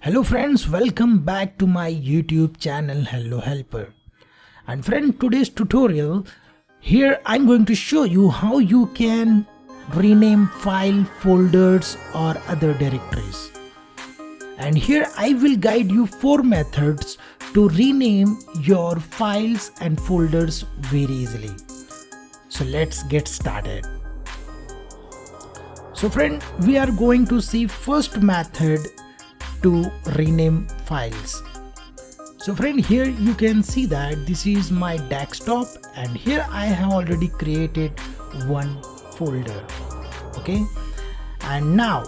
Hello friends, welcome back to my YouTube channel Hello Helper. And friend, today's tutorial, here I'm going to show you how you can rename file, folders or other directories. And here I will guide you 4 methods to rename your files and folders very easily. So let's get started. So friend, we are going to see first method to rename files. So friend, here you can see that this is my desktop and here I have already created one folder. Okay, and now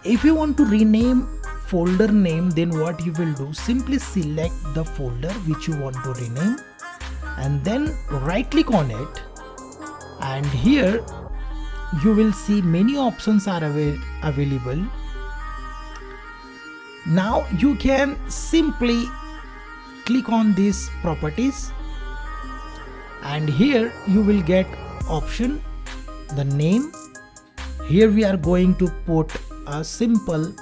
if you want to rename folder name, then what you will do, simply select the folder which you want to rename and then right click on it, and here you will see many options are available. Now you can simply click on these properties and here you will get option the name. Here we are going to put a simple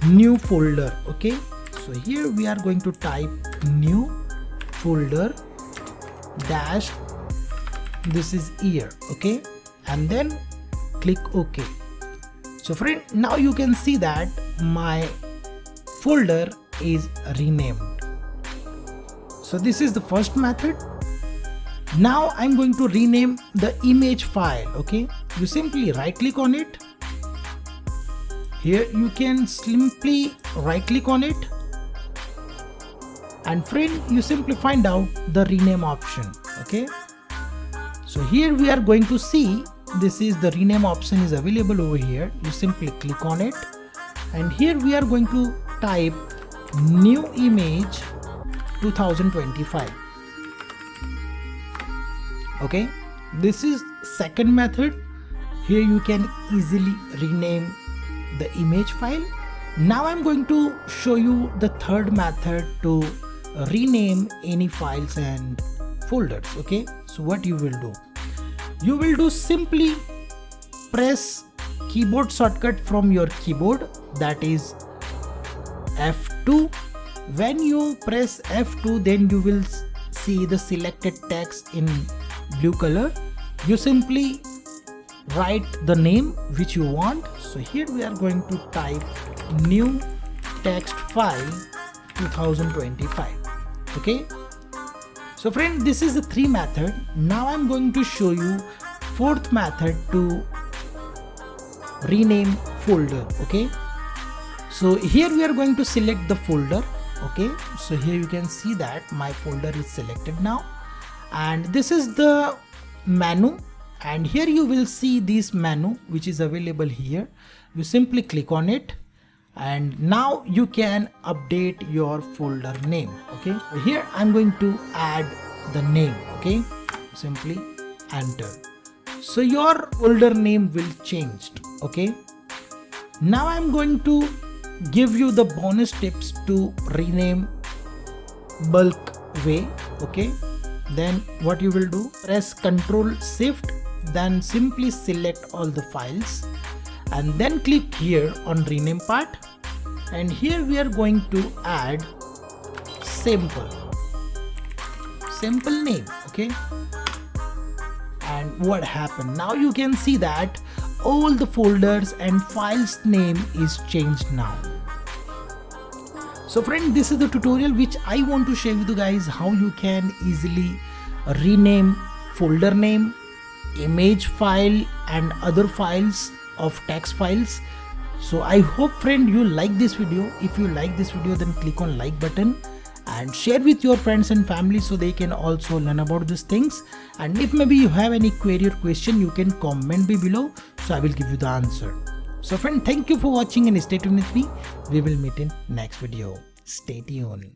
new folder. Okay, so here we are going to type new folder dash, this is year. Okay, and then click OK. So friend, now you can see that my folder is renamed. So this is the first method. Now I'm going to rename the image file. Okay, you simply right click on it. Here you can simply right click on it, and friend, you simply find out the rename option. Okay, so here we are going to see this is the rename option is available over here. You simply click on it and here we are going to type new image 2025. Okay, this is second method. Here you can easily rename the image file. Now I'm going to show you the third method to rename any files and folders. Okay, so what you will do, you will do simply press keyboard shortcut from your keyboard, that is F2. When you press F2, then you will see the selected text in blue color. You simply write the name which you want. So here we are going to type new text file 2025. Okay, so friend, this is the 3 method. Now I'm going to show you 4th method to rename folder. Okay, so here we are going to select the folder. Okay, so here you can see that my folder is selected now, and this is the menu, and here you will see this menu which is available here. You simply click on it and now you can update your folder name. Okay, here I'm going to add the name. Okay, simply enter. So your folder name will change. Okay, now I'm going to give you the bonus tips to rename bulk way. Okay, then what you will do, press Ctrl Shift, then simply select all the files and then click here on rename part, and here we are going to add simple name. Okay, and what happened, now you can see that all the folders and files name is changed now. So friend, this is the tutorial which I want to share with you guys how you can easily rename folder name, image file and other files of text files. So I hope friend you like this video. If you like this video, then click on like button and share with your friends and family so they can also learn about these things. And if maybe you have any query or question, you can comment below, so I will give you the answer. So friend, thank you for watching and stay tuned with me. We will meet in next video. Stay tuned.